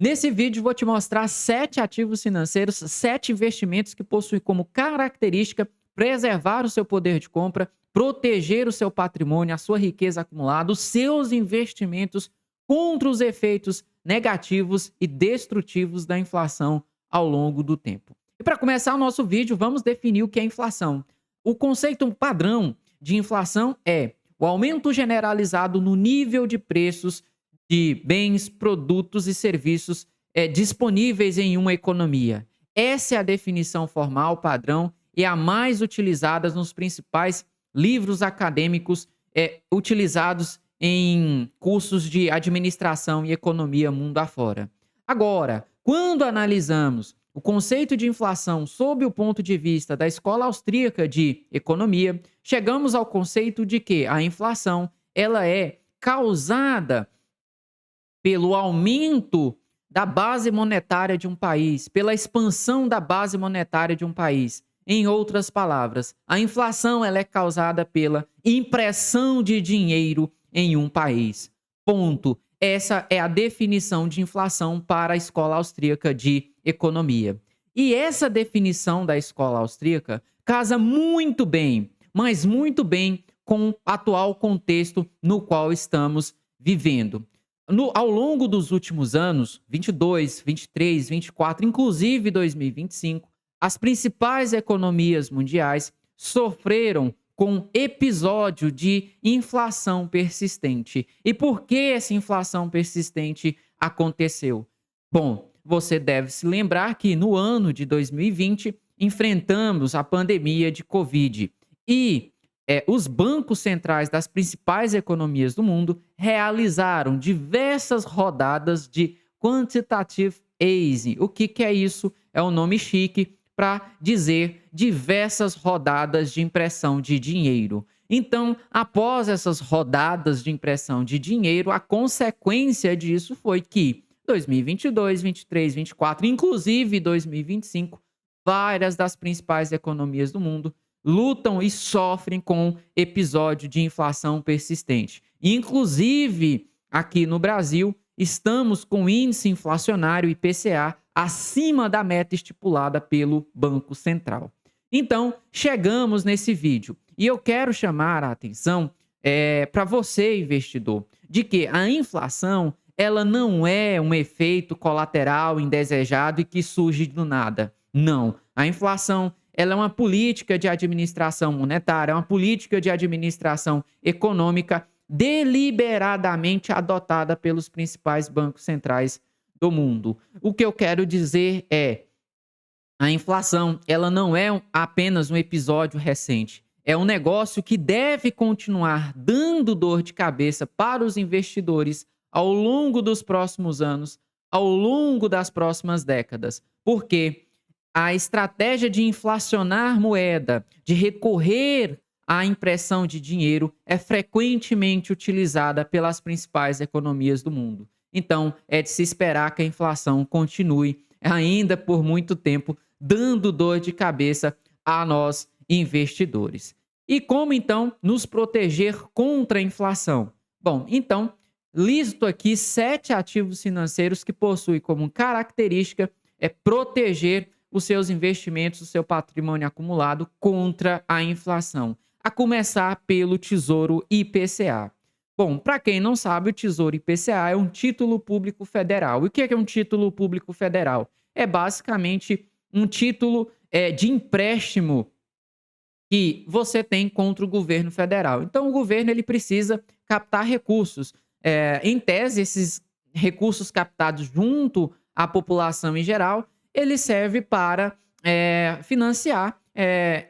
Nesse vídeo vou te mostrar 7 ativos financeiros, 7 investimentos que possuem como característica preservar o seu poder de compra, proteger o seu patrimônio, a sua riqueza acumulada, os seus investimentos contra os efeitos negativos e destrutivos da inflação ao longo do tempo. E para começar o nosso vídeo, vamos definir o que é inflação. O conceito padrão de inflação é o aumento generalizado no nível de preços de bens, produtos e serviços disponíveis em uma economia. Essa é a definição formal padrão e a mais utilizada nos principais livros acadêmicos utilizados em cursos de administração e economia mundo afora. Agora, quando analisamos o conceito de inflação sob o ponto de vista da escola austríaca de economia, chegamos ao conceito de que a inflação ela é causada pelo aumento da base monetária de um país, pela expansão da base monetária de um país. Em outras palavras, a inflação ela é causada pela impressão de dinheiro em um país. Ponto. Essa é a definição de inflação para a escola austríaca de economia. E essa definição da escola austríaca casa muito bem, mas muito bem com o atual contexto no qual estamos vivendo. Ao longo dos últimos anos, 22, 23, 24, inclusive 2025, as principais economias mundiais sofreram com episódio de inflação persistente. E por que essa inflação persistente aconteceu? Bom, você deve se lembrar que no ano de 2020 enfrentamos a pandemia de Covid e os bancos centrais das principais economias do mundo realizaram diversas rodadas de quantitative easing. O que é isso? É um nome chique para dizer diversas rodadas de impressão de dinheiro. Então, após essas rodadas de impressão de dinheiro, a consequência disso foi que 2022, 23, 24, inclusive 2025, várias das principais economias do mundo lutam e sofrem com episódio de inflação persistente. Inclusive, aqui no Brasil, estamos com o índice inflacionário IPCA acima da meta estipulada pelo Banco Central. Então, chegamos nesse vídeo e eu quero chamar a atenção para você, investidor, de que a inflação ela não é um efeito colateral indesejado e que surge do nada. Não. A inflação ela é uma política de administração monetária, é uma política de administração econômica deliberadamente adotada pelos principais bancos centrais do mundo. O que eu quero dizer é, a inflação ela não é apenas um episódio recente, é um negócio que deve continuar dando dor de cabeça para os investidores ao longo dos próximos anos, ao longo das próximas décadas. Por quê? A estratégia de inflacionar moeda, de recorrer à impressão de dinheiro, é frequentemente utilizada pelas principais economias do mundo. Então, é de se esperar que a inflação continue ainda por muito tempo, dando dor de cabeça a nós investidores. E como, então, nos proteger contra a inflação? Bom, então, listo aqui 7 ativos financeiros que possuem como característica proteger os seus investimentos, o seu patrimônio acumulado contra a inflação. A começar pelo Tesouro IPCA. Bom, para quem não sabe, o Tesouro IPCA é um título público federal. E o que é um título público federal? É basicamente um título de empréstimo que você tem contra o governo federal. Então, o governo ele precisa captar recursos. Em tese, esses recursos captados junto à população em geral, ele serve para financiar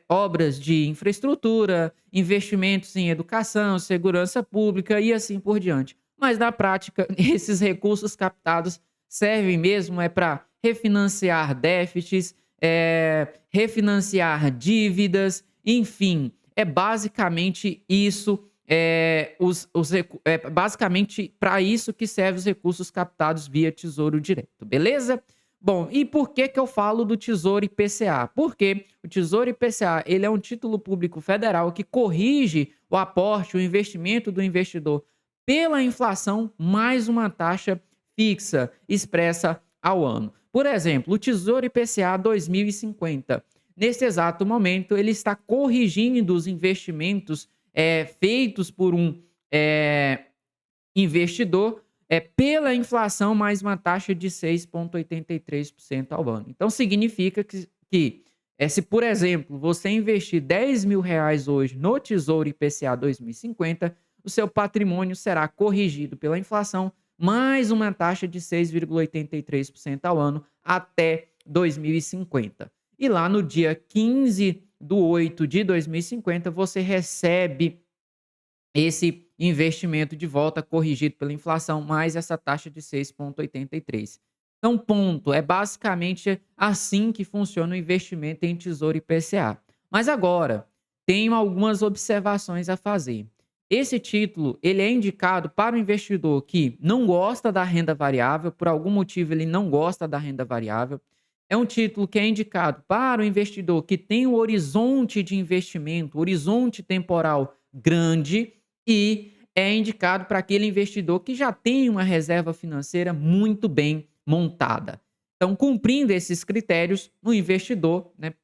obras de infraestrutura, investimentos em educação, segurança pública e assim por diante. Mas, na prática, esses recursos captados servem mesmo para refinanciar déficits, refinanciar dívidas, enfim, é basicamente isso. Basicamente para isso que servem os recursos captados via Tesouro Direto, beleza? Bom, e por que eu falo do Tesouro IPCA? Porque o Tesouro IPCA ele é um título público federal que corrige o aporte, o investimento do investidor pela inflação mais uma taxa fixa expressa ao ano. Por exemplo, o Tesouro IPCA 2050. Nesse exato momento, ele está corrigindo os investimentos feitos por um eh, investidor pela inflação mais uma taxa de 6,83% ao ano. Então, significa que se, por exemplo, você investir R$ 10.000 hoje no Tesouro IPCA 2050, o seu patrimônio será corrigido pela inflação mais uma taxa de 6,83% ao ano até 2050. E lá no dia 15/8 de 2050, você recebe esse investimento de volta corrigido pela inflação, mais essa taxa de 6,83. Então, ponto. É basicamente assim que funciona o investimento em Tesouro IPCA. Mas agora, tenho algumas observações a fazer. Esse título, ele é indicado para o investidor que não gosta da renda variável, por algum motivo ele não gosta da renda variável. É um título que é indicado para o investidor que tem um horizonte de investimento, horizonte temporal grande, e é indicado para aquele investidor que já tem uma reserva financeira muito bem montada. Então, cumprindo esses critérios, o investidor, né,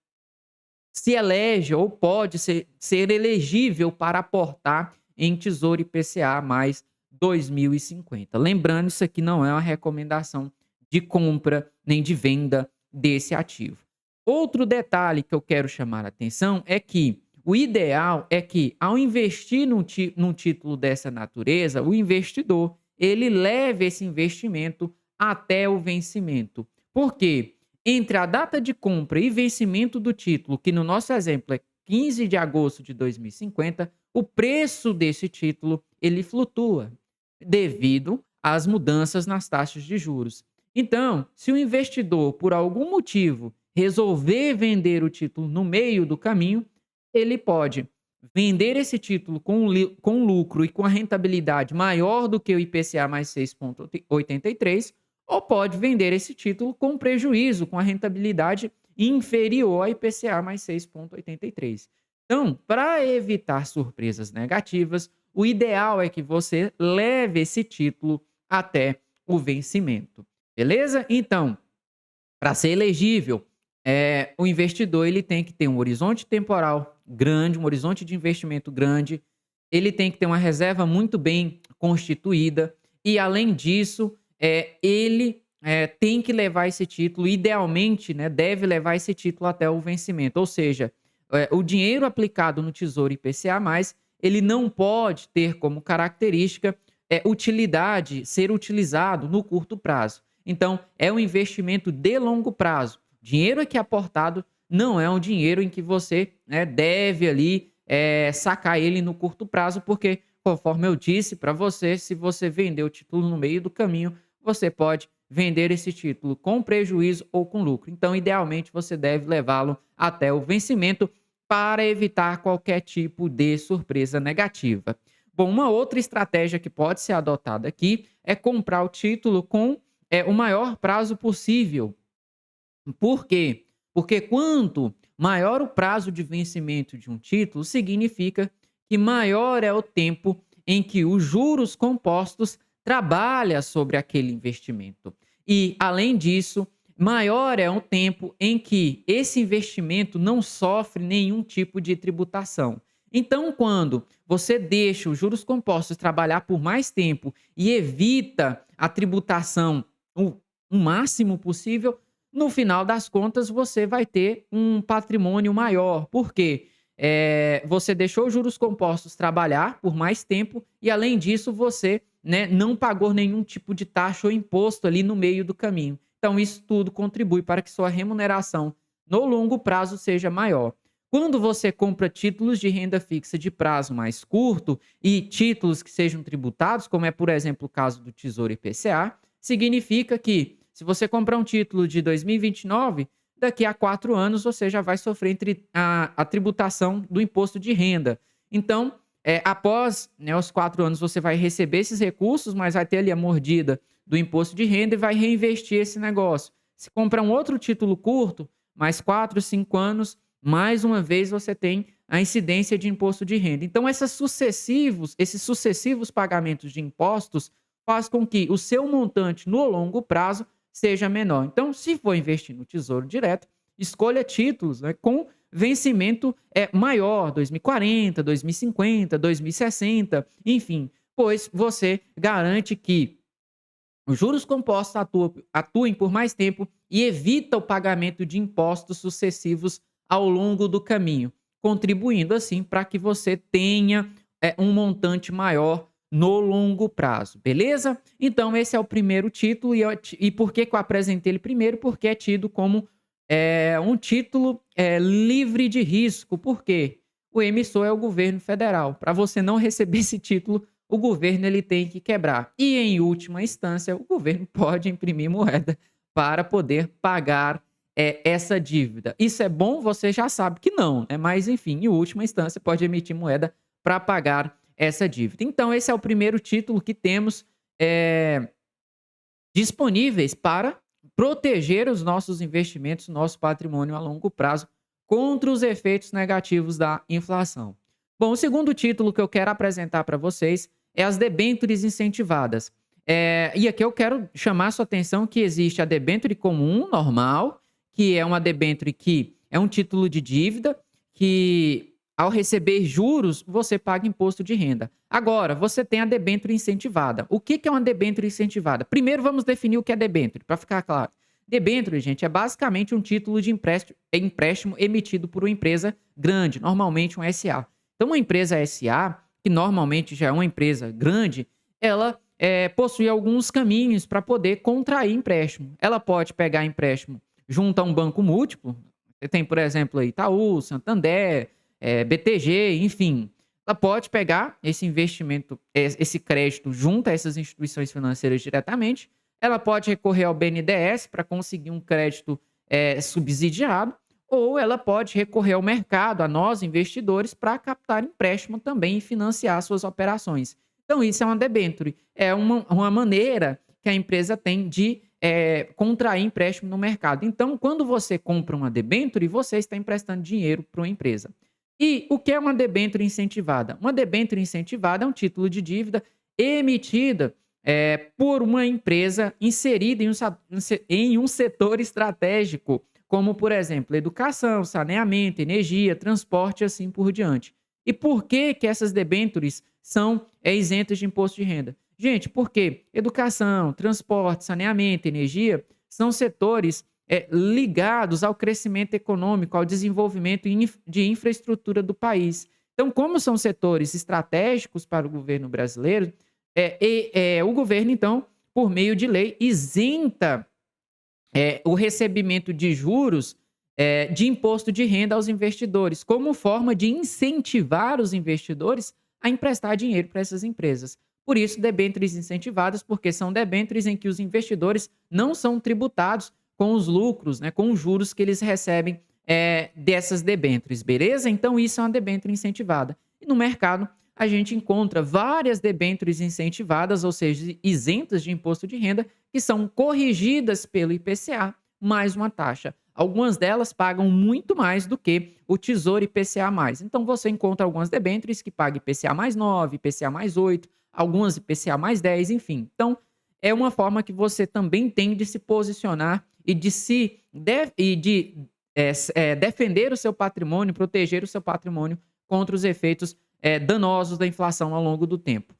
se elege ou pode ser elegível para aportar em Tesouro IPCA mais 2050. Lembrando, isso aqui não é uma recomendação de compra nem de venda desse ativo. Outro detalhe que eu quero chamar a atenção é que o ideal é que, ao investir num título dessa natureza, o investidor ele leve esse investimento até o vencimento. Por quê? Entre a data de compra e vencimento do título, que no nosso exemplo é 15 de agosto de 2050, o preço desse título ele flutua devido às mudanças nas taxas de juros. Então, se o investidor, por algum motivo, resolver vender o título no meio do caminho, ele pode vender esse título com lucro e com a rentabilidade maior do que o IPCA mais 6,83, ou pode vender esse título com prejuízo, com a rentabilidade inferior ao IPCA mais 6,83. Então, para evitar surpresas negativas, o ideal é que você leve esse título até o vencimento. Beleza? Então, para ser elegível, o investidor ele tem que ter um horizonte temporal grande, um horizonte de investimento grande, ele tem que ter uma reserva muito bem constituída e, além disso, ele tem que levar esse título, idealmente, né, deve levar esse título até o vencimento. Ou seja, o dinheiro aplicado no Tesouro IPCA+, ele não pode ter como característica utilidade, ser utilizado no curto prazo. Então, é um investimento de longo prazo. Dinheiro que é aportado não é um dinheiro em que você deve ali sacar ele no curto prazo, porque, conforme eu disse para você, se você vender o título no meio do caminho, você pode vender esse título com prejuízo ou com lucro. Então, idealmente, você deve levá-lo até o vencimento para evitar qualquer tipo de surpresa negativa. Bom, uma outra estratégia que pode ser adotada aqui é comprar o título com o maior prazo possível. Por quê? Porque quanto maior o prazo de vencimento de um título, significa que maior é o tempo em que os juros compostos trabalha sobre aquele investimento. E, além disso, maior é o tempo em que esse investimento não sofre nenhum tipo de tributação. Então, quando você deixa os juros compostos trabalhar por mais tempo e evita a tributação o máximo possível, no final das contas você vai ter um patrimônio maior. Por quê? Você deixou os juros compostos trabalhar por mais tempo e, além disso, você não pagou nenhum tipo de taxa ou imposto ali no meio do caminho. Então, isso tudo contribui para que sua remuneração no longo prazo seja maior. Quando você compra títulos de renda fixa de prazo mais curto e títulos que sejam tributados, como é, por exemplo, o caso do Tesouro IPCA, significa que, se você comprar um título de 2029, daqui a 4 anos você já vai sofrer a tributação do imposto de renda. Então, após os 4 anos, você vai receber esses recursos, mas vai ter ali a mordida do imposto de renda e vai reinvestir esse negócio. Se comprar um outro título curto, mais 4, 5 anos, mais uma vez você tem a incidência de imposto de renda. Então, esses sucessivos pagamentos de impostos faz com que o seu montante no longo prazo seja menor. Então, se for investir no Tesouro Direto, escolha títulos, né, com vencimento maior, 2040, 2050, 2060, enfim, pois você garante que os juros compostos atuem por mais tempo e evita o pagamento de impostos sucessivos ao longo do caminho, contribuindo assim para que você tenha um montante maior no longo prazo, beleza? Então esse é o primeiro título e por que que eu apresentei ele primeiro? Porque é tido como um título livre de risco. Por quê? O emissor é o governo federal. Para você não receber esse título, o governo ele tem que quebrar. E, em última instância, o governo pode imprimir moeda para poder pagar essa dívida. Isso é bom? Você já sabe que não, né? Mas, enfim, em última instância, pode emitir moeda para pagar essa dívida. Então, esse é o primeiro título que temos disponíveis para proteger os nossos investimentos, nosso patrimônio a longo prazo contra os efeitos negativos da inflação. Bom, o segundo título que eu quero apresentar para vocês é as debêntures incentivadas. E aqui eu quero chamar a sua atenção que existe a debênture comum, normal, que é uma debênture que é um título de dívida, que ao receber juros, você paga imposto de renda. Agora, você tem a debênture incentivada. O que é uma debênture incentivada? Primeiro, vamos definir o que é debênture, para ficar claro. Debênture, gente, é basicamente um título de empréstimo emitido por uma empresa grande, normalmente um SA. Então, uma empresa SA, que normalmente já é uma empresa grande, ela possui alguns caminhos para poder contrair empréstimo. Ela pode pegar empréstimo junto a um banco múltiplo. Você tem, por exemplo, aí, Itaú, Santander, BTG, enfim. Ela pode pegar esse investimento, esse crédito junto a essas instituições financeiras diretamente. Ela pode recorrer ao BNDES para conseguir um crédito subsidiado, ou ela pode recorrer ao mercado, a nós investidores, para captar empréstimo também e financiar suas operações. Então, isso é uma debênture. É uma maneira que a empresa tem de contrair empréstimo no mercado. Então, quando você compra uma debênture, você está emprestando dinheiro para uma empresa. E o que é uma debênture incentivada? Uma debênture incentivada é um título de dívida emitida por uma empresa inserida em um setor estratégico, como, por exemplo, educação, saneamento, energia, transporte e assim por diante. E por que que essas debêntures são isentas de imposto de renda? Gente, porque educação, transporte, saneamento, energia são setores ligados ao crescimento econômico, ao desenvolvimento de infraestrutura do país. Então, como são setores estratégicos para o governo brasileiro, o governo, então, por meio de lei, isenta o recebimento de juros de imposto de renda aos investidores, como forma de incentivar os investidores a emprestar dinheiro para essas empresas. Por isso, debêntures incentivadas, porque são debêntures em que os investidores não são tributados com os lucros, né, com os juros que eles recebem dessas debêntures, beleza? Então, isso é uma debênture incentivada. E no mercado, a gente encontra várias debêntures incentivadas, ou seja, isentas de imposto de renda, que são corrigidas pelo IPCA mais uma taxa. Algumas delas pagam muito mais do que o Tesouro IPCA+. Então, você encontra algumas debêntures que pagam IPCA mais 9, IPCA mais 8, algumas IPCA mais 10, enfim. Então, é uma forma que você também tem de se posicionar e de defender o seu patrimônio, proteger o seu patrimônio contra os efeitos danosos da inflação ao longo do tempo.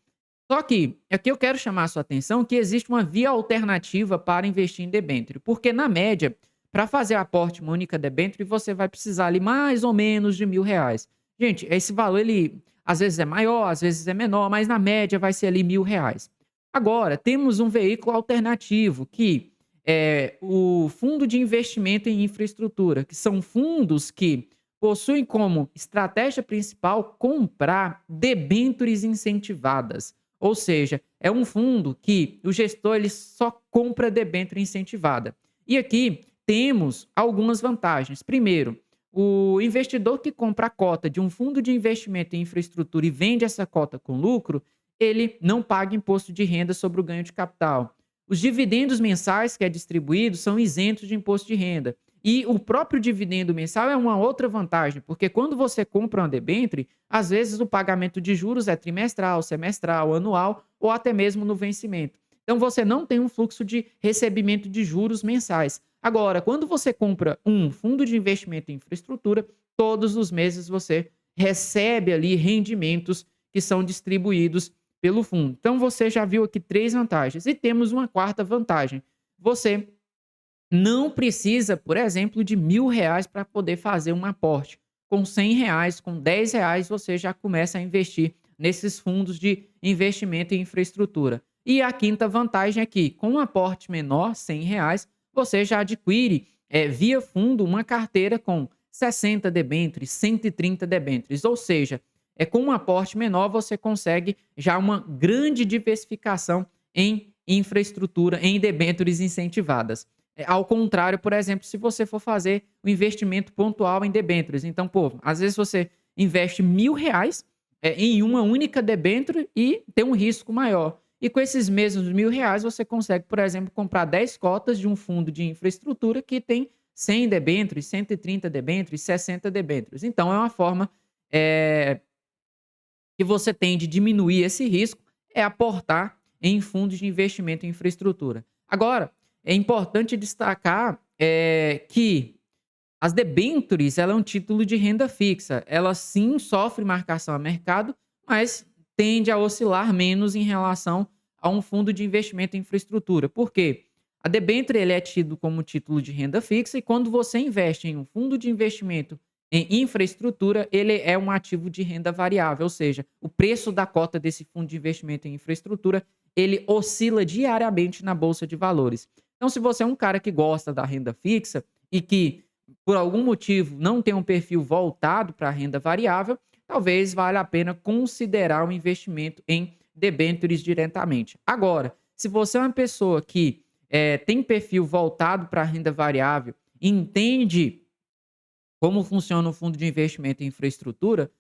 Só que aqui eu quero chamar a sua atenção que existe uma via alternativa para investir em debênture, porque na média, para fazer aporte em uma única debênture, você vai precisar ali mais ou menos de R$ 1.000. Gente, esse valor ele às vezes é maior, às vezes é menor, mas na média vai ser ali R$ 1.000. Agora, temos um veículo alternativo que é o Fundo de Investimento em Infraestrutura, que são fundos que possuem como estratégia principal comprar debêntures incentivadas. Ou seja, é um fundo que o gestor ele só compra debênture incentivada. E aqui temos algumas vantagens. Primeiro, o investidor que compra a cota de um fundo de investimento em infraestrutura e vende essa cota com lucro, ele não paga imposto de renda sobre o ganho de capital. Os dividendos mensais que é distribuído são isentos de imposto de renda. E o próprio dividendo mensal é uma outra vantagem, porque quando você compra uma debênture, às vezes o pagamento de juros é trimestral, semestral, anual ou até mesmo no vencimento. Então você não tem um fluxo de recebimento de juros mensais. Agora, quando você compra um fundo de investimento em infraestrutura, todos os meses você recebe ali rendimentos que são distribuídos pelo fundo. Então você já viu aqui 3 vantagens. E temos uma quarta vantagem. Você não precisa, por exemplo, de R$ 1.000 para poder fazer um aporte. Com R$ 100, com R$ 10, você já começa a investir nesses fundos de investimento em infraestrutura. E a quinta vantagem é que, com um aporte menor, R$ 100, você já adquire, via fundo, uma carteira com 60 debêntures, 130 debêntures. Ou seja, com um aporte menor, você consegue já uma grande diversificação em infraestrutura, em debêntures incentivadas. Ao contrário, por exemplo, se você for fazer um investimento pontual em debêntures. Então, pô, às vezes você investe R$ 1.000 em uma única debênture e tem um risco maior. E com esses mesmos R$ 1.000, você consegue, por exemplo, comprar 10 cotas de um fundo de infraestrutura que tem 100 debêntures, 130 debêntures, 60 debêntures. Então, é uma forma eh, que você tem de diminuir esse risco, é aportar em fundos de investimento em infraestrutura. Agora, é importante destacar que as debêntures, ela é um título de renda fixa. Ela sim sofre marcação a mercado, mas tende a oscilar menos em relação a um fundo de investimento em infraestrutura. Por quê? A debênture ele é tido como título de renda fixa e quando você investe em um fundo de investimento em infraestrutura, ele é um ativo de renda variável, ou seja, o preço da cota desse fundo de investimento em infraestrutura, ele oscila diariamente na bolsa de valores. Então, se você é um cara que gosta da renda fixa e que por algum motivo não tem um perfil voltado para a renda variável, talvez valha a pena considerar o investimento em debêntures diretamente. Agora, se você é uma pessoa que tem perfil voltado para a renda variável, entende como funciona o fundo de investimento em infraestrutura,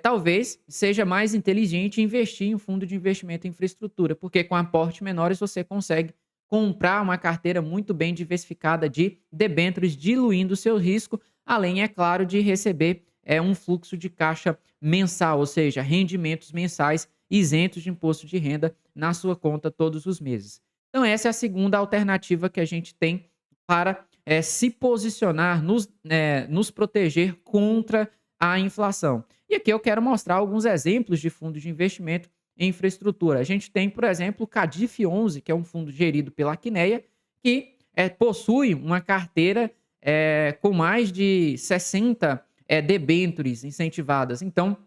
talvez seja mais inteligente investir em um fundo de investimento em infraestrutura, porque com aportes menores você consegue comprar uma carteira muito bem diversificada de debêntures, diluindo o seu risco, além, é claro, de receber um fluxo de caixa mensal, ou seja, rendimentos mensais isentos de imposto de renda na sua conta todos os meses. Então, essa é a segunda alternativa que a gente tem para se posicionar, nos proteger contra a inflação. E aqui eu quero mostrar alguns exemplos de fundos de investimento em infraestrutura. A gente tem, por exemplo, o Cadif 11, que é um fundo gerido pela Quineia, que possui uma carteira com mais de 60 debêntures incentivadas. Então,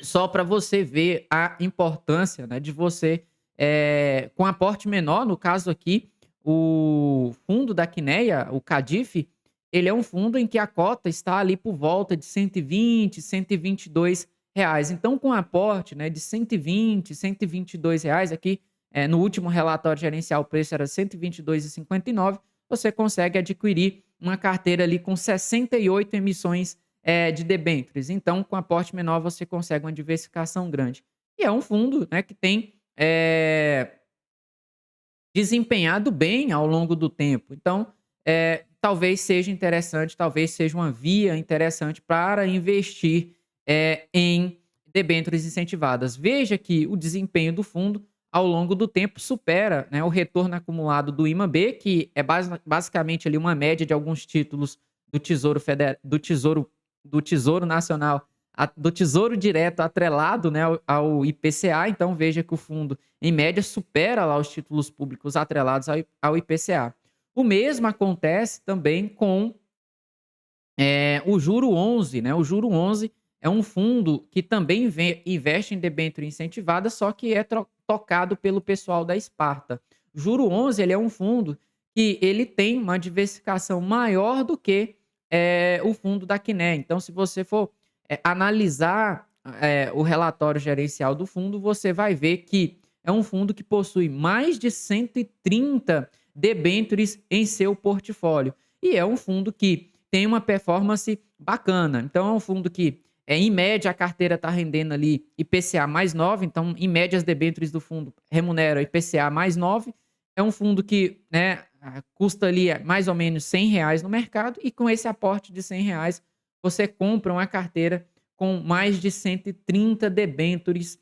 só para você ver a importância, né, de você, com aporte menor, no caso aqui, o fundo da Quineia, o Cadif, ele é um fundo em que a cota está ali por volta de 120, R$ 122. Então, com aporte, né, de 120, R$ 122, aqui, no último relatório gerencial o preço era R$ 122,59, você consegue adquirir uma carteira ali com 68 emissões de debêntures. Então, com aporte menor, você consegue uma diversificação grande. E é um fundo, né, que tem desempenhado bem ao longo do tempo. Então, talvez seja interessante, talvez seja uma via interessante para investir em debêntures incentivadas. Veja que o desempenho do fundo ao longo do tempo supera, né, o retorno acumulado do IMAB, que é basicamente ali uma média de alguns títulos do Tesouro Federal, do Tesouro Nacional, do Tesouro Direto atrelado, né, ao IPCA. Então veja que o fundo, em média, supera lá os títulos públicos atrelados ao IPCA. O mesmo acontece também com o Juro 11, né? O Juro 11 é um fundo que também investe em debênture incentivada, só que é tocado pelo pessoal da Esparta. O Juro 11 ele é um fundo que ele tem uma diversificação maior do que o fundo da Quiné. Então, se você for analisar o relatório gerencial do fundo, você vai ver que é um fundo que possui mais de 130 debêntures em seu portfólio. E é um fundo que tem uma performance bacana. Então, é um fundo que, em média, a carteira está rendendo ali IPCA mais 9. Então, em média, as debêntures do fundo remuneram IPCA mais 9. É um fundo que, né, custa ali mais ou menos R$ 100 no mercado e com esse aporte de R$ 100 você compra uma carteira com mais de 130 debêntures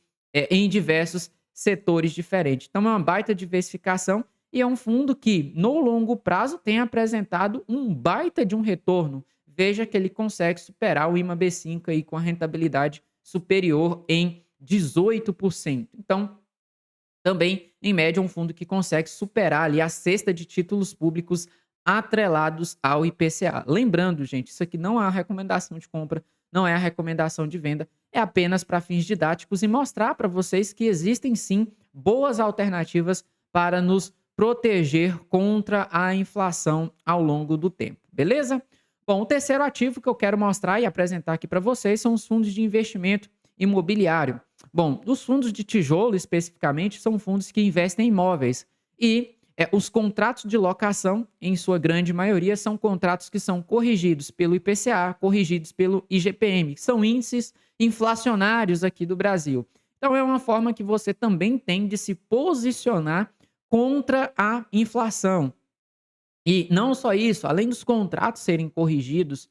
em diversos setores diferentes. Então é uma baita diversificação e é um fundo que, no longo prazo, tem apresentado um baita de um retorno. Veja que ele consegue superar o IMAB5 aí com a rentabilidade superior em 18%. Então, também, em média, um fundo que consegue superar ali a cesta de títulos públicos atrelados ao IPCA. Lembrando, gente, isso aqui não é a recomendação de compra, não é a recomendação de venda, é apenas para fins didáticos e mostrar para vocês que existem sim boas alternativas para nos proteger contra a inflação ao longo do tempo, beleza? Bom, o terceiro ativo que eu quero mostrar e apresentar aqui para vocês são os fundos de investimento imobiliário. Bom, os fundos de tijolo, especificamente, são fundos que investem em imóveis. E os contratos de locação, em sua grande maioria, são contratos que são corrigidos pelo IPCA, corrigidos pelo IGPM, que são índices inflacionários aqui do Brasil. Então, é uma forma que você também tem de se posicionar contra a inflação. E não só isso, além dos contratos serem corrigidos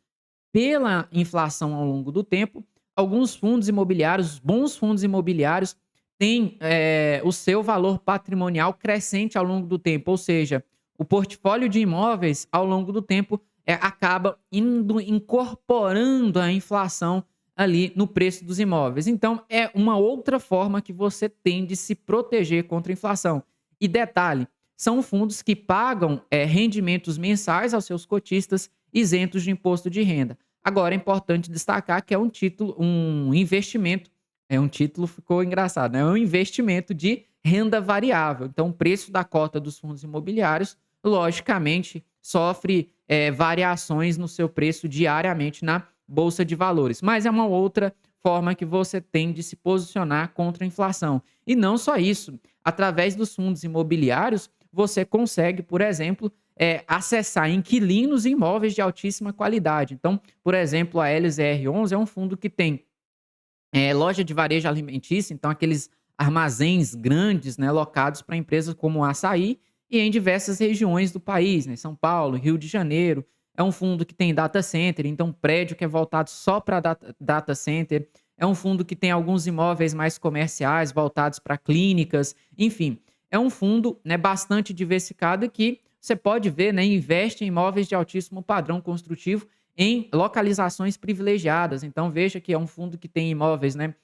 pela inflação ao longo do tempo, alguns fundos imobiliários, bons fundos imobiliários, têm o seu valor patrimonial crescente ao longo do tempo, ou seja, o portfólio de imóveis ao longo do tempo acaba incorporando a inflação ali no preço dos imóveis. Então, é uma outra forma que você tem de se proteger contra a inflação. E detalhe, são fundos que pagam rendimentos mensais aos seus cotistas isentos de imposto de renda. Agora, é importante destacar que é um investimento, um título ficou engraçado, né? É um investimento de renda variável. Então, o preço da cota dos fundos imobiliários, logicamente, sofre variações no seu preço diariamente na Bolsa de Valores. Mas é uma outra forma que você tem de se posicionar contra a inflação. E não só isso, através dos fundos imobiliários, você consegue, por exemplo, acessar inquilinos e imóveis de altíssima qualidade. Então, por exemplo, a LZR11 é um fundo que tem loja de varejo alimentício, então aqueles armazéns grandes, né, locados para empresas como a Açaí e em diversas regiões do país, né, São Paulo, Rio de Janeiro. É um fundo que tem data center, então prédio que é voltado só para data center. É um fundo que tem alguns imóveis mais comerciais voltados para clínicas, enfim. É um fundo, né, bastante diversificado que você pode ver, né, investe em imóveis de altíssimo padrão construtivo em localizações privilegiadas. Então veja que é um fundo que tem imóveis, né,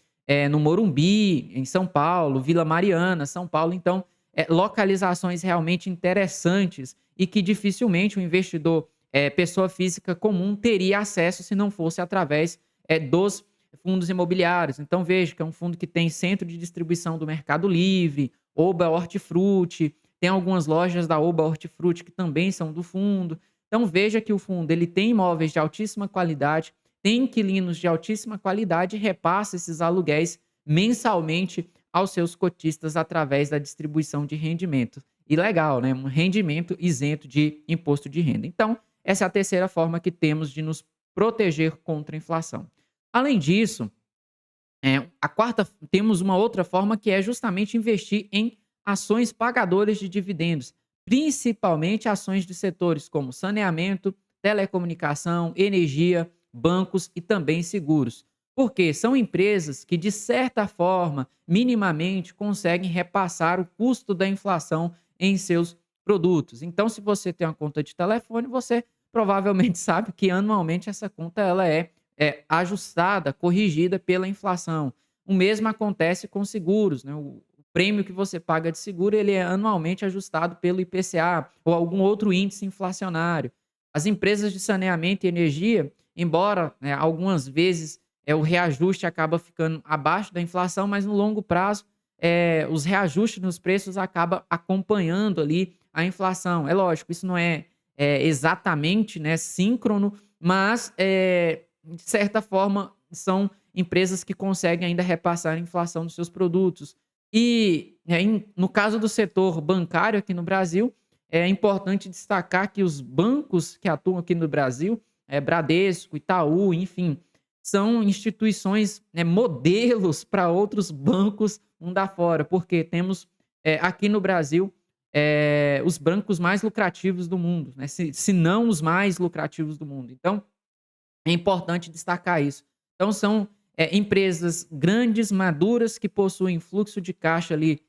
no Morumbi, em São Paulo, Vila Mariana, São Paulo. Então, localizações realmente interessantes e que dificilmente o investidor, pessoa física comum, teria acesso se não fosse através dos fundos imobiliários. Então veja que é um fundo que tem centro de distribuição do Mercado Livre, Oba Hortifruti, tem algumas lojas da Oba Hortifruti que também são do fundo. Então veja que o fundo ele tem imóveis de altíssima qualidade, tem inquilinos de altíssima qualidade e repassa esses aluguéis mensalmente aos seus cotistas através da distribuição de rendimento. E legal, né? Um rendimento isento de imposto de renda. Então, essa é a terceira forma que temos de nos proteger contra a inflação. Além disso, temos uma outra forma que é justamente investir em ações pagadoras de dividendos, principalmente ações de setores como saneamento, telecomunicação, energia, bancos e também seguros. Porque são empresas que, de certa forma, minimamente, conseguem repassar o custo da inflação em seus produtos. Então, se você tem uma conta de telefone, você provavelmente sabe que anualmente essa conta ela é ajustada, corrigida pela inflação. O mesmo acontece com seguros, né? O prêmio que você paga de seguro ele é anualmente ajustado pelo IPCA ou algum outro índice inflacionário. As empresas de saneamento e energia, embora, né, algumas vezes o reajuste acaba ficando abaixo da inflação, mas no longo prazo os reajustes nos preços acabam acompanhando ali a inflação. É lógico, isso não é exatamente, né, síncrono, mas de certa forma são empresas que conseguem ainda repassar a inflação dos seus produtos. E no caso do setor bancário aqui no Brasil, é importante destacar que os bancos que atuam aqui no Brasil, Bradesco, Itaú, enfim, são instituições, né, modelos para outros bancos mundo afora, porque temos aqui no Brasil os bancos mais lucrativos do mundo, né? Se não os mais lucrativos do mundo. Então, é importante destacar isso. Então, são empresas grandes, maduras, que possuem fluxo de caixa ali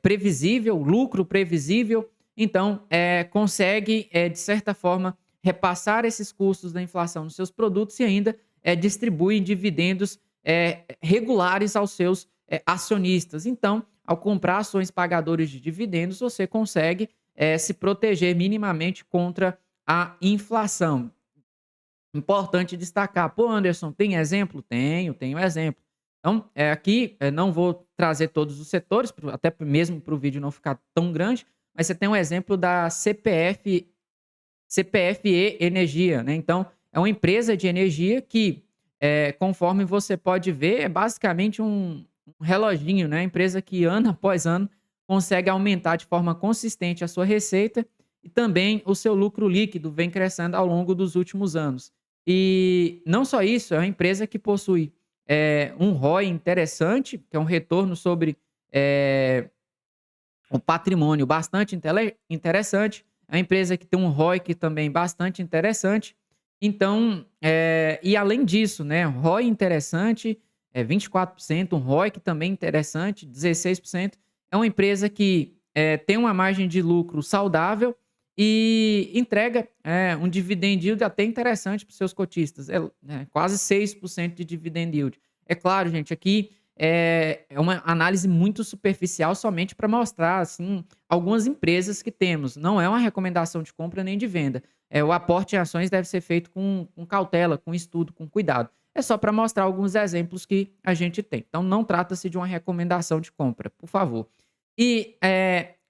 previsível, lucro previsível. Então, consegue, de certa forma, repassar esses custos da inflação nos seus produtos e ainda distribui dividendos regulares aos seus acionistas. Então, ao comprar ações pagadoras de dividendos, você consegue se proteger minimamente contra a inflação. Importante destacar. Pô, Anderson, tem exemplo? Tenho exemplo. Então, aqui não vou trazer todos os setores, até mesmo para o vídeo não ficar tão grande, mas você tem um exemplo da CPFE Energia, né? Então, é uma empresa de energia que, conforme você pode ver, é basicamente um reloginho, né? Empresa que ano após ano consegue aumentar de forma consistente a sua receita e também o seu lucro líquido vem crescendo ao longo dos últimos anos. E não só isso, é uma empresa que possui um ROI interessante, que é um retorno sobre um patrimônio bastante interessante. É uma empresa que tem um ROIC também bastante interessante. Então, e além disso, né, ROI interessante, 24%, um ROIC também interessante, 16%. É uma empresa que tem uma margem de lucro saudável e entrega um dividend yield até interessante para os seus cotistas, quase 6% de dividend yield. É claro, gente, aqui é uma análise muito superficial somente para mostrar assim, algumas empresas que temos. Não é uma recomendação de compra nem de venda. O aporte em ações deve ser feito com cautela, com estudo, com cuidado. É só para mostrar alguns exemplos que a gente tem. Então, não trata-se de uma recomendação de compra, por favor. E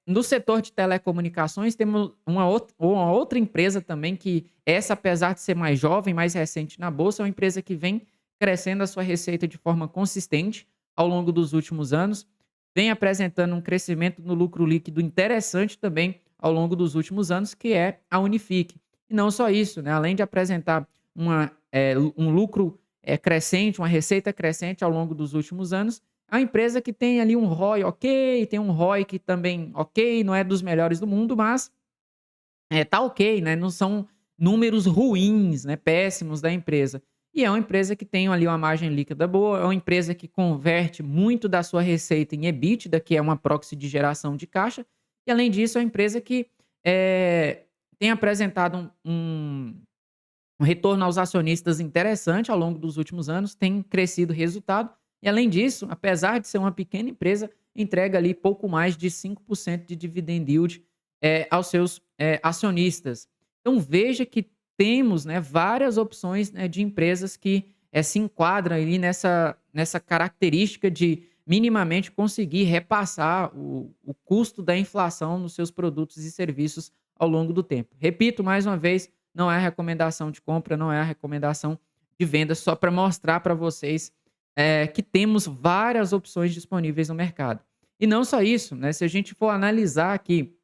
no setor de telecomunicações, temos uma outra empresa também que, essa, apesar de ser mais jovem, mais recente na Bolsa, é uma empresa que vem crescendo a sua receita de forma consistente ao longo dos últimos anos, vem apresentando um crescimento no lucro líquido interessante também ao longo dos últimos anos, que é a Unifique. E não só isso, né? Além de apresentar um lucro crescente, uma receita crescente ao longo dos últimos anos, a empresa que tem ali um ROI ok, tem um ROI que também ok, não é dos melhores do mundo, mas tá ok, né? Não são números ruins, né? Péssimos da empresa. E é uma empresa que tem ali uma margem líquida boa, é uma empresa que converte muito da sua receita em EBITDA, que é uma proxy de geração de caixa. E além disso, é uma empresa que tem apresentado um retorno aos acionistas interessante ao longo dos últimos anos, tem crescido o resultado. E além disso, apesar de ser uma pequena empresa, entrega ali pouco mais de 5% de dividend yield aos seus acionistas. Então veja que temos, né, várias opções, né, de empresas que se enquadram ali nessa característica de minimamente conseguir repassar o custo da inflação nos seus produtos e serviços ao longo do tempo. Repito mais uma vez, não é recomendação de compra, não é a recomendação de venda, só para mostrar para vocês que temos várias opções disponíveis no mercado. E não só isso, né? Se a gente for analisar aqui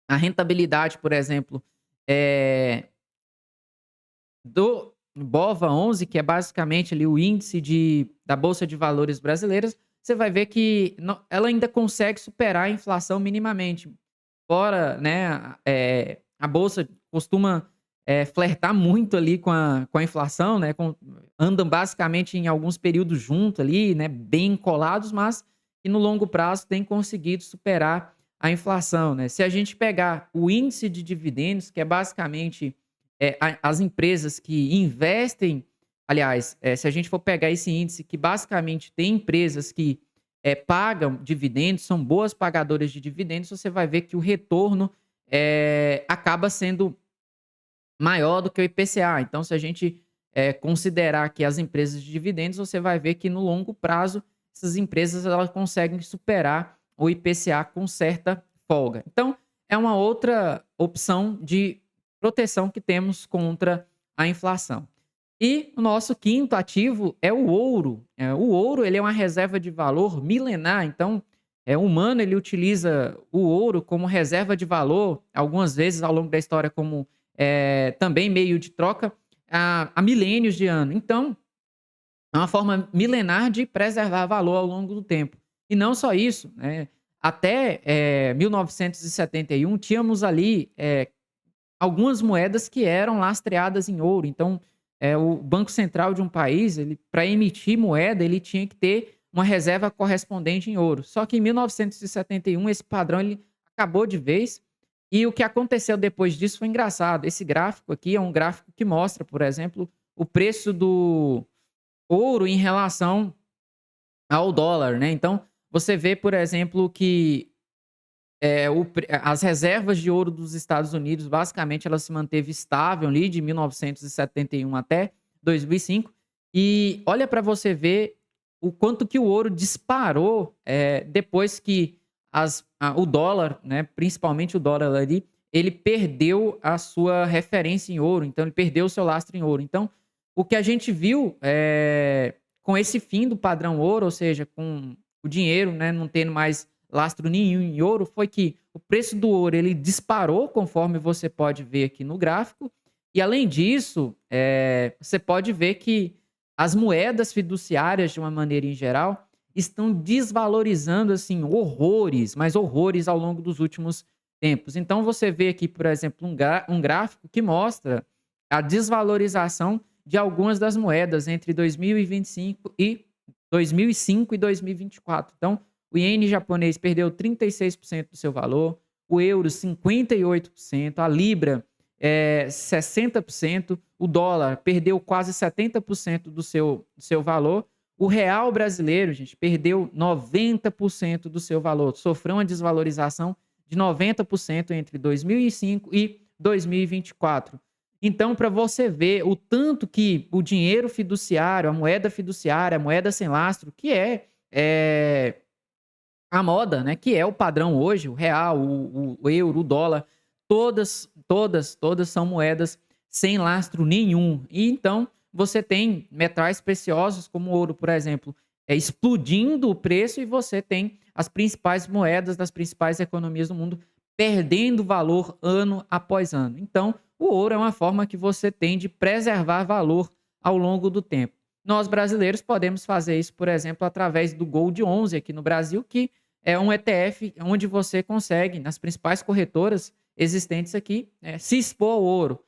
a rentabilidade, por exemplo, do BOVA11, que é basicamente ali o índice da Bolsa de Valores brasileiras, você vai ver que ela ainda consegue superar a inflação minimamente. Fora, né, a Bolsa costuma flertar muito ali com a inflação, né, andam basicamente em alguns períodos junto ali, né, bem colados, mas que no longo prazo tem conseguido superar a inflação, né? Se a gente pegar o índice de dividendos, que é basicamente as empresas que investem, aliás, se a gente for pegar esse índice que basicamente tem empresas que pagam dividendos, são boas pagadoras de dividendos, você vai ver que o retorno acaba sendo maior do que o IPCA. Então, se a gente considerar que as empresas de dividendos, você vai ver que no longo prazo essas empresas elas conseguem superar o IPCA com certa folga. Então, é uma outra opção de proteção que temos contra a inflação. E o nosso quinto ativo é o ouro. O ouro ele é uma reserva de valor milenar, então o humano ele utiliza o ouro como reserva de valor, algumas vezes ao longo da história como também meio de troca, há milênios de ano. Então, é uma forma milenar de preservar valor ao longo do tempo. E não só isso, né? até 1971, tínhamos ali algumas moedas que eram lastreadas em ouro. Então, o Banco Central de um país, ele para emitir moeda, ele tinha que ter uma reserva correspondente em ouro. Só que em 1971 esse padrão ele acabou de vez, e o que aconteceu depois disso foi engraçado. Esse gráfico aqui é um gráfico que mostra, por exemplo, o preço do ouro em relação ao dólar, né. Então, você vê, por exemplo, que as reservas de ouro dos Estados Unidos, basicamente, ela se manteve estável ali de 1971 até 2005. E olha para você ver o quanto que o ouro disparou, depois que o dólar, né, principalmente o dólar ali, ele perdeu a sua referência em ouro, então ele perdeu o seu lastro em ouro. Então, o que a gente viu, com esse fim do padrão ouro, ou seja, com o dinheiro, né, não tendo mais lastro nenhum em ouro, foi que o preço do ouro ele disparou, conforme você pode ver aqui no gráfico. E além disso, você pode ver que as moedas fiduciárias, de uma maneira em geral, estão desvalorizando assim horrores, mas horrores ao longo dos últimos tempos. Então você vê aqui, por exemplo, um gráfico que mostra a desvalorização de algumas das moedas entre 2025 e 2005 e 2024. Então, o iene japonês perdeu 36% do seu valor, o euro 58%, a libra 60%, o dólar perdeu quase 70% do seu valor, o real brasileiro, gente, perdeu 90% do seu valor, sofreu uma desvalorização de 90% entre 2005 e 2024. Então, para você ver o tanto que o dinheiro fiduciário, a moeda sem lastro, que é a moda, né, que é o padrão hoje, o real, o euro, o dólar, todas são moedas sem lastro nenhum. E então você tem metais preciosos como o ouro, por exemplo, explodindo o preço, e você tem as principais moedas das principais economias do mundo perdendo valor ano após ano. Então, o ouro é uma forma que você tem de preservar valor ao longo do tempo. Nós brasileiros podemos fazer isso, por exemplo, através do Gold 11 aqui no Brasil, que é um ETF onde você consegue, nas principais corretoras existentes aqui, se expor ao ouro.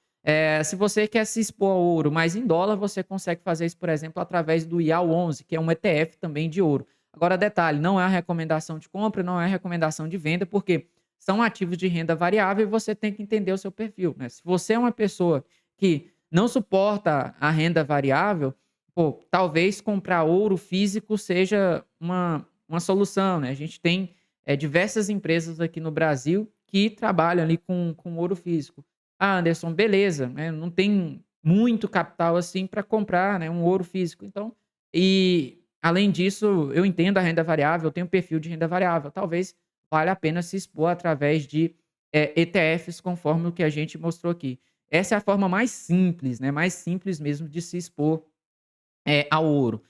Se você quer se expor ao ouro, mas em dólar, você consegue fazer isso, por exemplo, através do IAL 11, que é um ETF também de ouro. Agora, detalhe, não é recomendação de compra, não é recomendação de venda, porque são ativos de renda variável e você tem que entender o seu perfil, né? Se você é uma pessoa que não suporta a renda variável, pô, talvez comprar ouro físico seja uma solução, né? A gente tem diversas empresas aqui no Brasil que trabalham ali com ouro físico. Ah, Anderson, beleza, né? Não tem muito capital assim para comprar, né, um ouro físico. Então, e além disso, eu entendo a renda variável, eu tenho perfil de renda variável. Talvez valha a pena se expor através de ETFs, conforme o que a gente mostrou aqui. Essa é a forma mais simples, né? Mais simples mesmo de se expor ao ouro.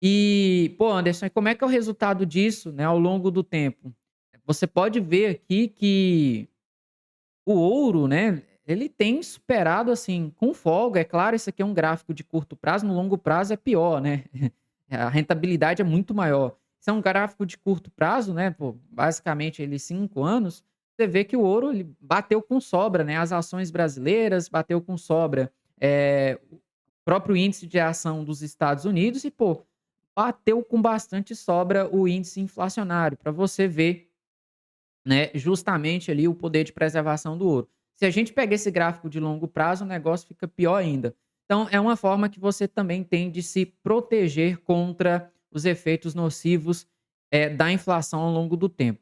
E, pô, Anderson, e como é que é o resultado disso, né, ao longo do tempo? Você pode ver aqui que o ouro, né, ele tem superado, assim, com folga. É claro, isso aqui é um gráfico de curto prazo, no longo prazo é pior, né? A rentabilidade é muito maior. Isso é um gráfico de curto prazo, né, pô, basicamente ele 5 anos, você vê que o ouro ele bateu com sobra, né, as ações brasileiras bateu com sobra, o próprio índice de ação dos Estados Unidos e, pô, bateu com bastante sobra o índice inflacionário, para você ver, né, justamente ali o poder de preservação do ouro. Se a gente pega esse gráfico de longo prazo, o negócio fica pior ainda. Então, é uma forma que você também tem de se proteger contra os efeitos nocivos, da inflação ao longo do tempo.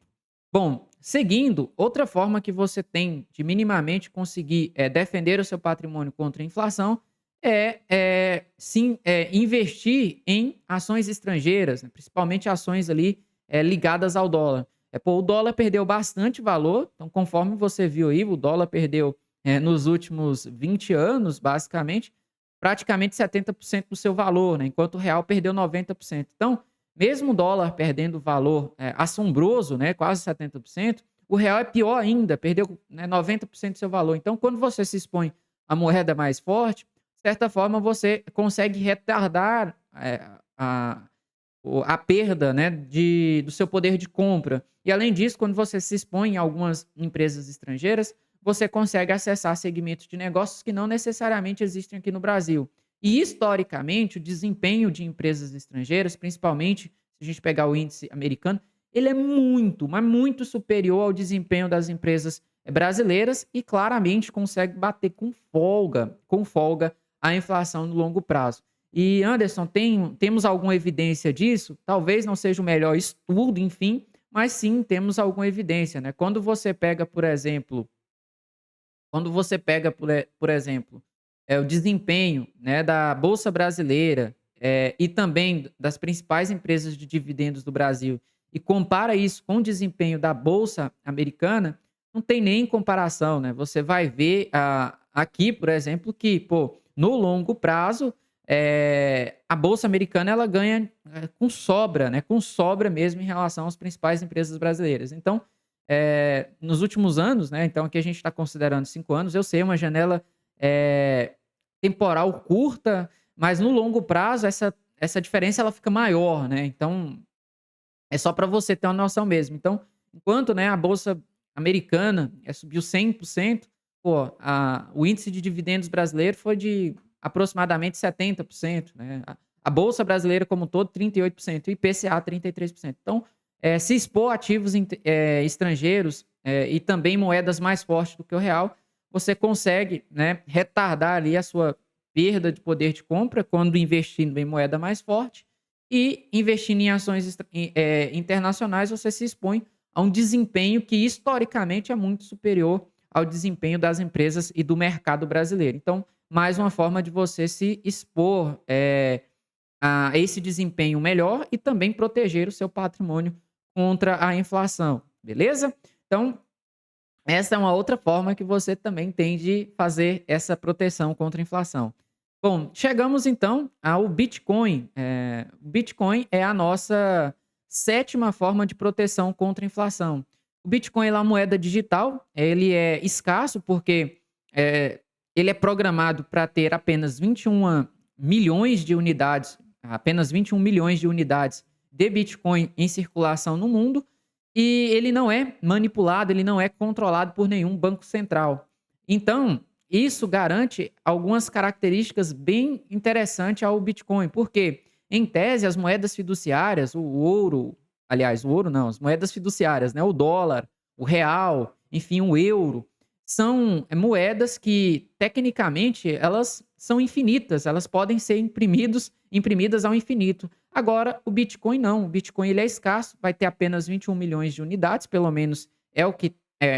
Bom, seguindo, outra forma que você tem de minimamente conseguir, defender o seu patrimônio contra a inflação sim, investir em ações estrangeiras, né, principalmente ações ali, ligadas ao dólar. Pô, o dólar perdeu bastante valor, então conforme você viu aí, o dólar perdeu, nos últimos 20 anos, basicamente, praticamente 70% do seu valor, né, enquanto o real perdeu 90%. Então, mesmo o dólar perdendo valor, assombroso, né, quase 70%, o real é pior ainda, perdeu, né, 90% do seu valor. Então, quando você se expõe à moeda mais forte, de certa forma você consegue retardar, a a perda, né, do seu poder de compra. E além disso, quando você se expõe em algumas empresas estrangeiras, você consegue acessar segmentos de negócios que não necessariamente existem aqui no Brasil. E historicamente, o desempenho de empresas estrangeiras, principalmente se a gente pegar o índice americano, ele é muito, mas muito superior ao desempenho das empresas brasileiras e claramente consegue bater com folga a inflação no longo prazo. E Anderson, temos alguma evidência disso? Talvez não seja o melhor estudo, enfim, mas sim temos alguma evidência, né? Quando você pega, por exemplo, o desempenho, né, da Bolsa Brasileira, e também das principais empresas de dividendos do Brasil, e compara isso com o desempenho da Bolsa Americana, não tem nem comparação, né? Você vai ver aqui, por exemplo, que, pô, no longo prazo, a Bolsa Americana ela ganha com sobra, né? Com sobra mesmo em relação às principais empresas brasileiras. Então, nos últimos anos, né, então aqui a gente está considerando 5 anos, eu sei, uma janela, eh, temporal curta, mas no longo prazo essa diferença ela fica maior, né, então é só para você ter uma noção mesmo. Então, enquanto, né, a bolsa americana, subiu 100%, pô, o índice de dividendos brasileiro foi de aproximadamente 70%, né. A bolsa brasileira como um todo 38% e o IPCA 33%. Então, se expor a ativos estrangeiros, e também moedas mais fortes do que o real, você consegue, né, retardar ali a sua perda de poder de compra quando investindo em moeda mais forte e investindo em ações internacionais, você se expõe a um desempenho que historicamente é muito superior ao desempenho das empresas e do mercado brasileiro. Então, mais uma forma de você se expor, a esse desempenho melhor e também proteger o seu patrimônio contra a inflação, beleza? Então, essa é uma outra forma que você também tem de fazer essa proteção contra a inflação. Bom, chegamos então ao Bitcoin. O Bitcoin é a nossa sétima forma de proteção contra a inflação. O Bitcoin é uma moeda digital, ele é escasso porque eh, ele é programado para ter apenas 21 milhões de unidades de Bitcoin em circulação no mundo, e ele não é manipulado, ele não é controlado por nenhum banco central. Então, isso garante algumas características bem interessantes ao Bitcoin, porque, em tese, as moedas fiduciárias, o ouro não, as moedas fiduciárias, né, o dólar, o real, enfim, o euro, são moedas que, tecnicamente, elas são infinitas, elas podem ser imprimidas ao infinito. Agora, o Bitcoin não, o Bitcoin ele é escasso, vai ter apenas 21 milhões de unidades, pelo menos é o que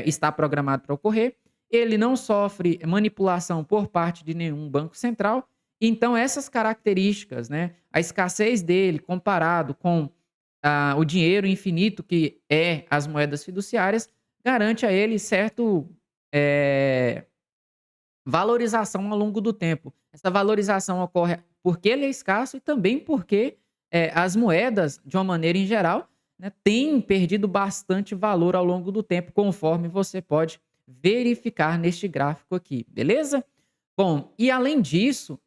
está programado para ocorrer. Ele não sofre manipulação por parte de nenhum banco central. Então, essas características, né, a escassez dele comparado com o dinheiro infinito que é as moedas fiduciárias, garante a ele certo eh, valorização ao longo do tempo. Essa valorização ocorre porque ele é escasso e também porque, as moedas, de uma maneira em geral, né, têm perdido bastante valor ao longo do tempo, conforme você pode verificar neste gráfico aqui, beleza? Bom, e além disso,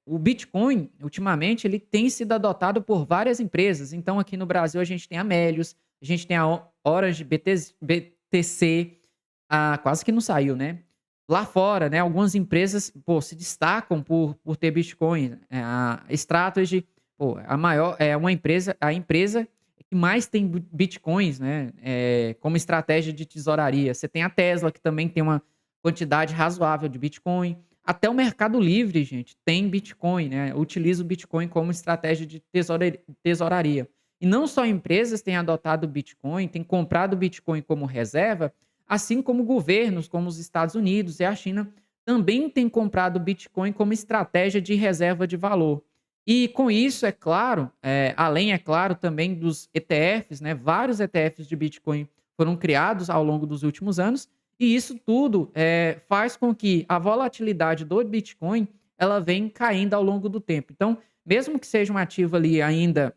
o Bitcoin, ultimamente, ele tem sido adotado por várias empresas. Então, aqui no Brasil, a gente tem a Melius, a gente tem a Orange BTC, quase que não saiu, né? Lá fora, né, algumas empresas, pô, se destacam por ter Bitcoin. A Strategy, pô, é a empresa que mais tem Bitcoins, né, como estratégia de tesouraria. Você tem a Tesla, que também tem uma quantidade razoável de Bitcoin. Até o Mercado Livre, gente, tem Bitcoin, né, utiliza o Bitcoin como estratégia de tesouraria. E não só empresas têm adotado o Bitcoin, têm comprado o Bitcoin como reserva, assim como governos como os Estados Unidos e a China também têm comprado Bitcoin como estratégia de reserva de valor. E com isso, é claro, além, é claro, também dos ETFs, né? Vários ETFs de Bitcoin foram criados ao longo dos últimos anos, e isso tudo faz com que a volatilidade do Bitcoin ela vem caindo ao longo do tempo. Então, mesmo que seja um ativo ali ainda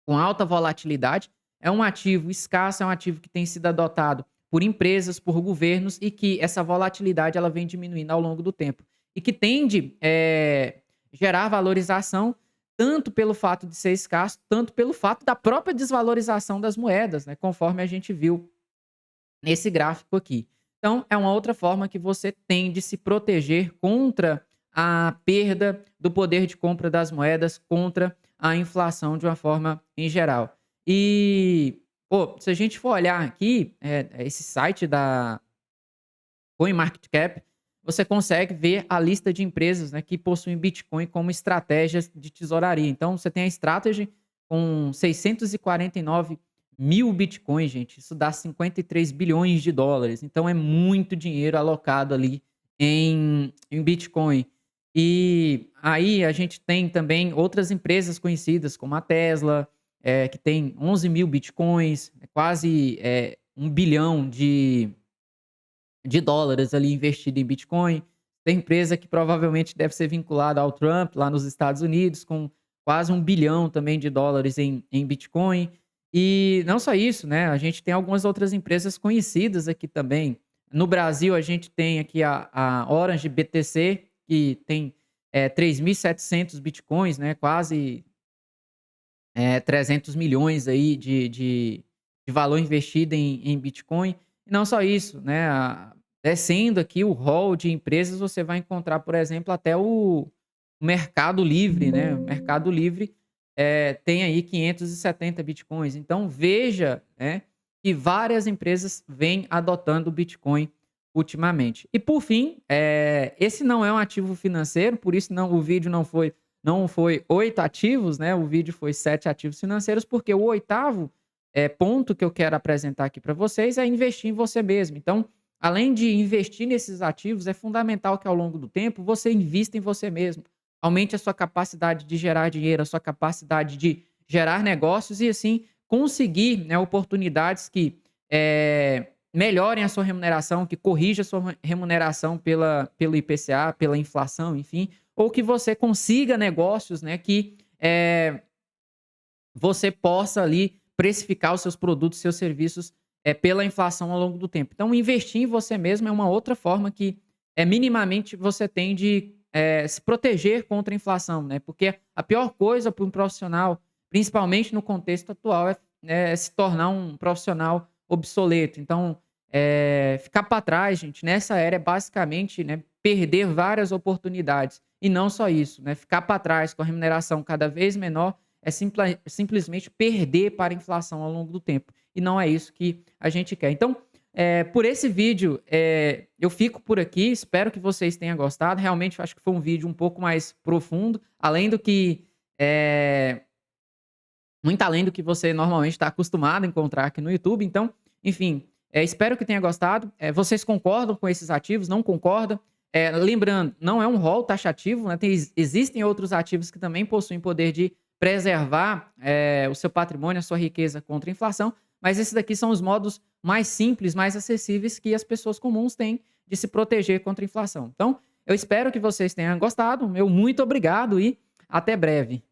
com alta volatilidade, é um ativo escasso, é um ativo que tem sido adotado por empresas, por governos e que essa volatilidade ela vem diminuindo ao longo do tempo e que tende gerar valorização tanto pelo fato de ser escasso, tanto pelo fato da própria desvalorização das moedas, né, conforme a gente viu nesse gráfico aqui. Então, é uma outra forma que você tem de se proteger contra a perda do poder de compra das moedas, contra a inflação de uma forma em geral. E, pô, se a gente for olhar aqui, esse site da CoinMarketCap, você consegue ver a lista de empresas, né, que possuem Bitcoin como estratégias de tesouraria. Então, você tem a Strategy com 649 mil Bitcoins, gente. Isso dá 53 bilhões de dólares. Então, é muito dinheiro alocado ali em Bitcoin. E aí a gente tem também outras empresas conhecidas, como a Tesla, que tem 11 mil Bitcoins, quase 1 bilhão de dólares ali investido em Bitcoin. Tem empresa que provavelmente deve ser vinculada ao Trump lá nos Estados Unidos, com quase 1 bilhão também de dólares em Bitcoin. E não só isso, né? A gente tem algumas outras empresas conhecidas aqui também. No Brasil, a gente tem aqui a Orange BTC, que tem 3.700 Bitcoins, né? Quase 300 milhões aí de valor investido em Bitcoin. E não só isso, né? Descendo aqui o hall de empresas, você vai encontrar, por exemplo, até o Mercado Livre, né? O Mercado Livre tem aí 570 Bitcoins. Então, veja, né, que várias empresas vêm adotando o Bitcoin ultimamente. E por fim, esse não é um ativo financeiro, por isso o vídeo não foi 8 ativos, né? O vídeo foi 7 ativos financeiros, porque o oitavo ponto que eu quero apresentar aqui para vocês é investir em você mesmo. Então, além de investir nesses ativos, é fundamental que ao longo do tempo você invista em você mesmo. Aumente a sua capacidade de gerar dinheiro, a sua capacidade de gerar negócios e assim conseguir, né, oportunidades que melhorem a sua remuneração, que corrija a sua remuneração pelo IPCA, pela inflação, enfim, ou que você consiga negócios, né, que você possa ali precificar os seus produtos, seus serviços pela inflação ao longo do tempo. Então, investir em você mesmo é uma outra forma que minimamente você tem de se proteger contra a inflação, né? Porque a pior coisa para um profissional, principalmente no contexto atual, é se tornar um profissional obsoleto. Então, ficar para trás, gente, nessa era é basicamente, né, perder várias oportunidades. E não só isso, né? Ficar para trás com a remuneração cada vez menor é simplesmente perder para a inflação ao longo do tempo. E não é isso que a gente quer. Então, por esse vídeo, eu fico por aqui. Espero que vocês tenham gostado. Realmente, acho que foi um vídeo um pouco mais profundo, além do que muito além do que você normalmente está acostumado a encontrar aqui no YouTube. Então, enfim, espero que tenha gostado. Vocês concordam com esses ativos? Não concordam? Lembrando, não é um rol taxativo, né? Existem outros ativos que também possuem poder de preservar o seu patrimônio, a sua riqueza contra a inflação, mas esses daqui são os modos mais simples, mais acessíveis que as pessoas comuns têm de se proteger contra a inflação. Então, eu espero que vocês tenham gostado. Meu muito obrigado e até breve.